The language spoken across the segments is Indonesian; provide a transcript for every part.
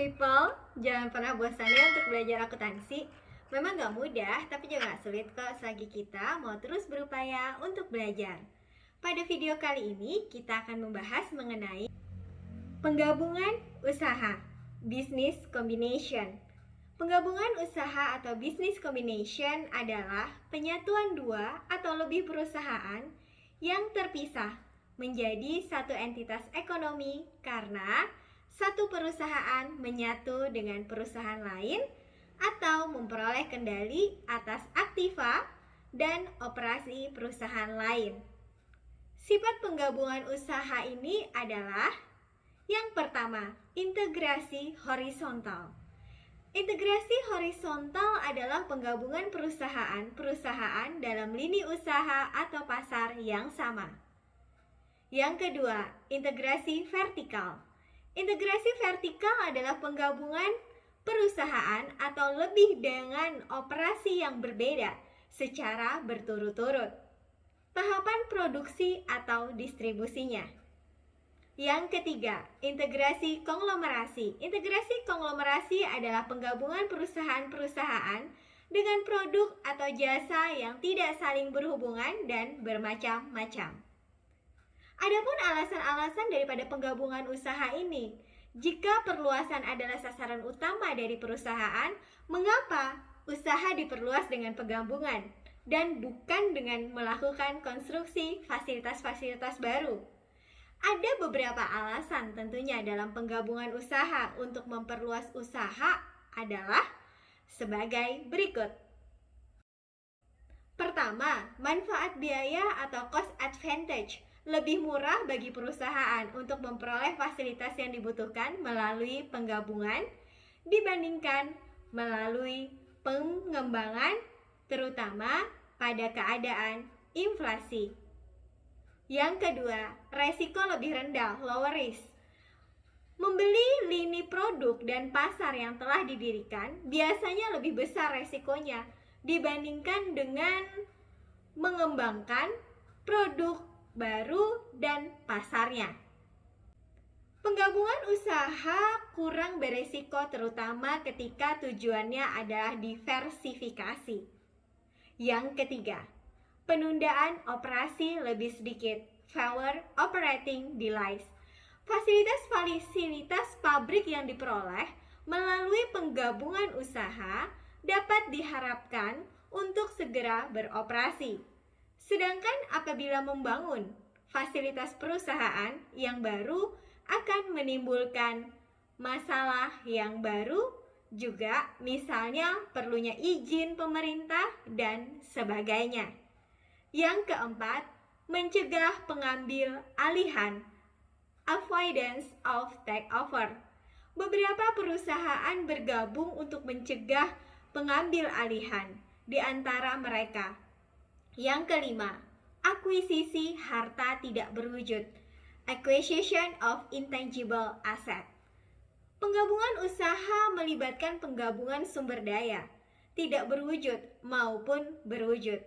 people, jangan pernah bosan ya untuk belajar akuntansi. Memang gak mudah, tapi juga gak sulit kok selagi kita mau terus berupaya untuk belajar. Pada video kali ini, kita akan membahas mengenai penggabungan usaha, business combination. Penggabungan usaha atau business combination adalah penyatuan dua atau lebih perusahaan yang terpisah menjadi satu entitas ekonomi karena satu perusahaan menyatu dengan perusahaan lain atau memperoleh kendali atas aktiva dan operasi perusahaan lain. Sifat penggabungan usaha ini adalah yang pertama, integrasi horizontal. Integrasi horizontal adalah penggabungan perusahaan-perusahaan dalam lini usaha atau pasar yang sama. Yang kedua, integrasi vertikal. Integrasi vertikal adalah penggabungan perusahaan atau lebih dengan operasi yang berbeda secara berturut-turut. Tahapan produksi atau distribusinya. Yang ketiga, integrasi konglomerasi. Integrasi konglomerasi adalah penggabungan perusahaan-perusahaan dengan produk atau jasa yang tidak saling berhubungan dan bermacam-macam. Adapun alasan-alasan daripada penggabungan usaha ini, jika perluasan adalah sasaran utama dari perusahaan, mengapa usaha diperluas dengan penggabungan dan bukan dengan melakukan konstruksi fasilitas-fasilitas baru? Ada beberapa alasan tentunya dalam penggabungan usaha untuk memperluas usaha adalah sebagai berikut. Pertama, manfaat biaya atau cost advantage. Lebih murah bagi perusahaan untuk memperoleh fasilitas yang dibutuhkan melalui penggabungan dibandingkan melalui pengembangan, terutama pada keadaan inflasi. Yang kedua, resiko lebih rendah, lower risk. Membeli lini produk dan pasar yang telah didirikan biasanya lebih besar resikonya dibandingkan dengan mengembangkan produk baru dan pasarnya. Penggabungan usaha kurang beresiko terutama ketika tujuannya adalah diversifikasi. Yang ketiga, penundaan operasi lebih sedikit, fewer operating delays. Fasilitas-fasilitas pabrik yang diperoleh melalui penggabungan usaha dapat diharapkan untuk segera beroperasi. Sedangkan apabila membangun fasilitas perusahaan yang baru akan menimbulkan masalah yang baru juga, misalnya perlunya izin pemerintah dan sebagainya. Yang keempat, mencegah pengambil alihan, avoidance of takeover. Beberapa perusahaan bergabung untuk mencegah pengambil alihan di antara mereka. Yang kelima, akuisisi harta tidak berwujud, acquisition of intangible asset. Penggabungan usaha melibatkan penggabungan sumber daya, tidak berwujud maupun berwujud.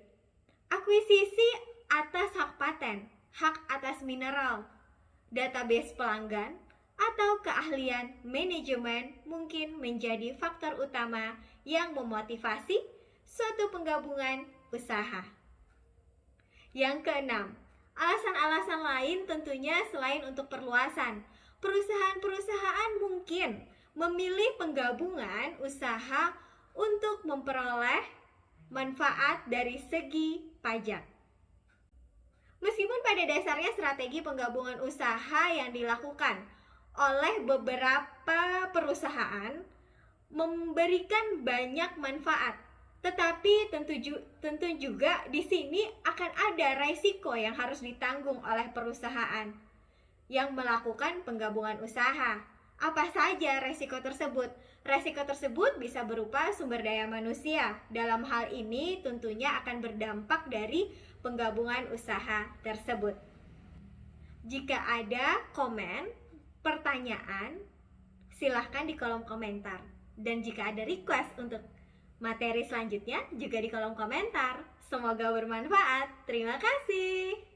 Akuisisi atas hak paten, hak atas mineral, database pelanggan, atau keahlian manajemen mungkin menjadi faktor utama yang memotivasi suatu penggabungan usaha. Yang keenam, alasan-alasan lain tentunya selain untuk perluasan. Perusahaan-perusahaan mungkin memilih penggabungan usaha untuk memperoleh manfaat dari segi pajak. Meskipun pada dasarnya strategi penggabungan usaha yang dilakukan oleh beberapa perusahaan memberikan banyak manfaat, tetapi tentu juga di sini akan ada resiko yang harus ditanggung oleh perusahaan yang melakukan penggabungan usaha. Apa saja resiko tersebut? Resiko tersebut bisa berupa sumber daya manusia. Dalam hal ini tentunya akan berdampak dari penggabungan usaha tersebut. Jika ada komen, pertanyaan, silahkan di kolom komentar. Dan jika ada request untuk materi selanjutnya juga di kolom komentar. Semoga bermanfaat. Terima kasih.